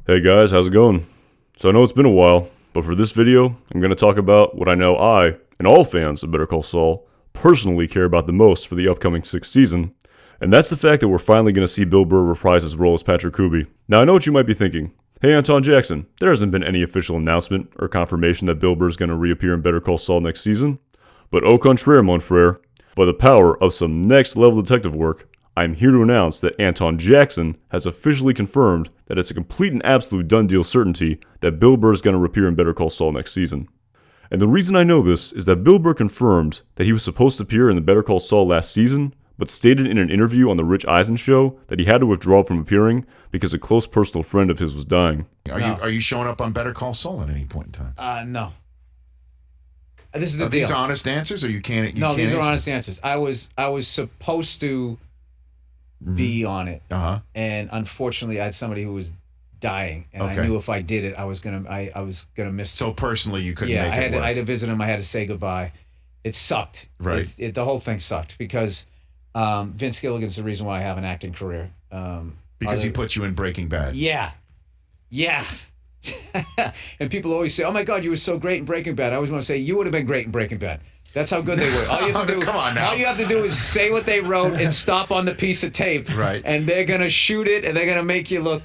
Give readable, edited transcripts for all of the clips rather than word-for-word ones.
Hey guys, how's it going? So I know it's been a while, but for this video, I'm going to talk about what I know I, and all fans of Better Call Saul, personally care about the most for the upcoming 6th season, and that's the fact that we're finally going to see Bill Burr reprise his role as Patrick Kuby. Now I know what you might be thinking. Hey Anton Jackson, there hasn't been any official announcement or confirmation that Bill Burr is going to reappear in Better Call Saul next season, but au contraire, mon frere, by the power of some next level detective work, I'm here to announce that Anton Jackson has officially confirmed that it's a complete and absolute done deal certainty that Bill Burr is going to appear in Better Call Saul next season. And the reason I know this is that Bill Burr confirmed that he was supposed to appear in the Better Call Saul last season, but stated in an interview on the Rich Eisen show that he had to withdraw from appearing because a close personal friend of his was dying. Are you showing up on Better Call Saul at any point in time? No. This is the Are deal. these honest answers, or you can't? No, these are honest answers. I was supposed to be on it, and unfortunately, I had somebody who was dying, and I knew if I did it, I was gonna miss. So personally, you couldn't. Yeah, make it work. I had to visit him. I had to say goodbye. It sucked. Right. The whole thing sucked because Vince Gilligan's the reason why I have an acting career. Because he put you in Breaking Bad. Yeah. And people always say, "Oh my God, you were so great in Breaking Bad." I always want to say, "You would have been great in Breaking Bad." That's how good they were. All you have to do, Come on now. all you have to do is say what they wrote and stop on the piece of tape. Right. And they're gonna shoot it, and they're gonna make you look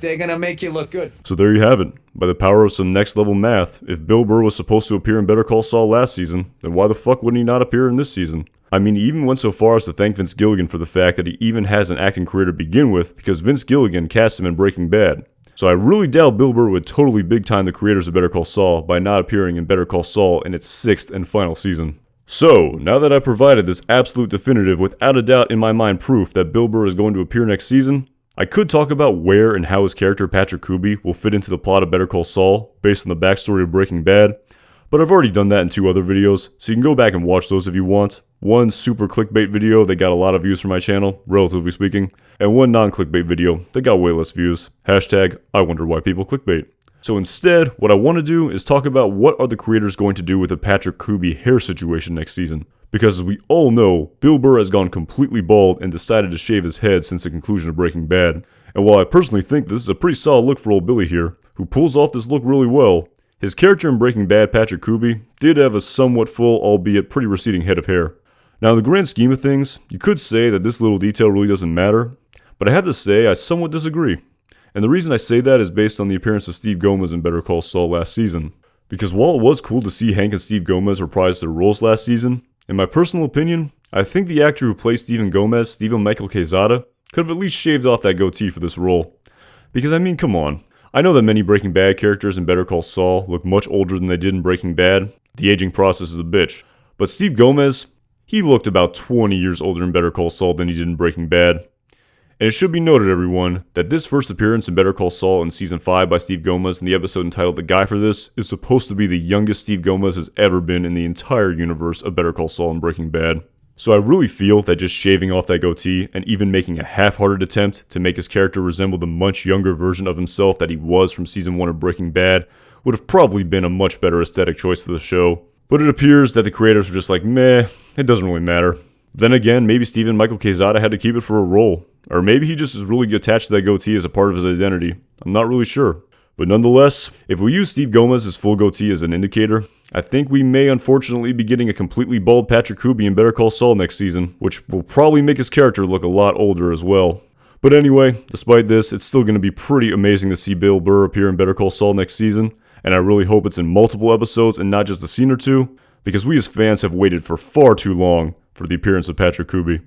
good. So there you have it. By the power of some next level math, if Bill Burr was supposed to appear in Better Call Saul last season, then why the fuck wouldn't he not appear in this season? I mean, he even went so far as to thank Vince Gilligan for the fact that he even has an acting career to begin with because Vince Gilligan cast him in Breaking Bad. So I really doubt Bill Burr would totally big time the creators of Better Call Saul by not appearing in Better Call Saul in its 6th and final season. So, now that I provided this absolute definitive, without a doubt in my mind proof that Bill Burr is going to appear next season, I could talk about where and how his character Patrick Kuby will fit into the plot of Better Call Saul based on the backstory of Breaking Bad, but I've already done that in 2 other videos, so you can go back and watch those if you want. One super clickbait video that got a lot of views for my channel, relatively speaking, and one non-clickbait video that got way less views. Hashtag, I wonder why people clickbait. So instead, what I want to do is talk about what are the creators going to do with the Patrick Kuby hair situation next season. Because as we all know, Bill Burr has gone completely bald and decided to shave his head since the conclusion of Breaking Bad. And while I personally think this is a pretty solid look for old Billy here, who pulls off this look really well, his character in Breaking Bad, Patrick Kuby, did have a somewhat full, albeit pretty receding head of hair. Now in the grand scheme of things, you could say that this little detail really doesn't matter, but I have to say I somewhat disagree. And the reason I say that is based on the appearance of Steve Gomez in Better Call Saul last season. Because while it was cool to see Hank and Steve Gomez reprise their roles last season, in my personal opinion, I think the actor who plays Stephen Gomez, Stephen Michael Quezada, could have at least shaved off that goatee for this role. Because I mean, come on. I know that many Breaking Bad characters in Better Call Saul look much older than they did in Breaking Bad. The aging process is a bitch. But Steve Gomez, he looked about 20 years older in Better Call Saul than he did in Breaking Bad. And it should be noted, everyone, that this first appearance in Better Call Saul in Season 5 by Steve Gomez in the episode entitled The Guy for This is supposed to be the youngest Steve Gomez has ever been in the entire universe of Better Call Saul and Breaking Bad. So I really feel that just shaving off that goatee and even making a half-hearted attempt to make his character resemble the much younger version of himself that he was from Season 1 of Breaking Bad would have probably been a much better aesthetic choice for the show. But it appears that the creators were just like, meh, it doesn't really matter. Then again, maybe Stephen Michael Quezada had to keep it for a role. Or maybe he just is really attached to that goatee as a part of his identity. I'm not really sure. But nonetheless, if we use Steve Gomez's full goatee as an indicator, I think we may unfortunately be getting a completely bald Patrick Kuby in Better Call Saul next season, which will probably make his character look a lot older as well. But anyway, despite this, it's still going to be pretty amazing to see Bill Burr appear in Better Call Saul next season, and I really hope it's in multiple episodes and not just a scene or two, because we as fans have waited for far too long for the appearance of Patrick Kuby.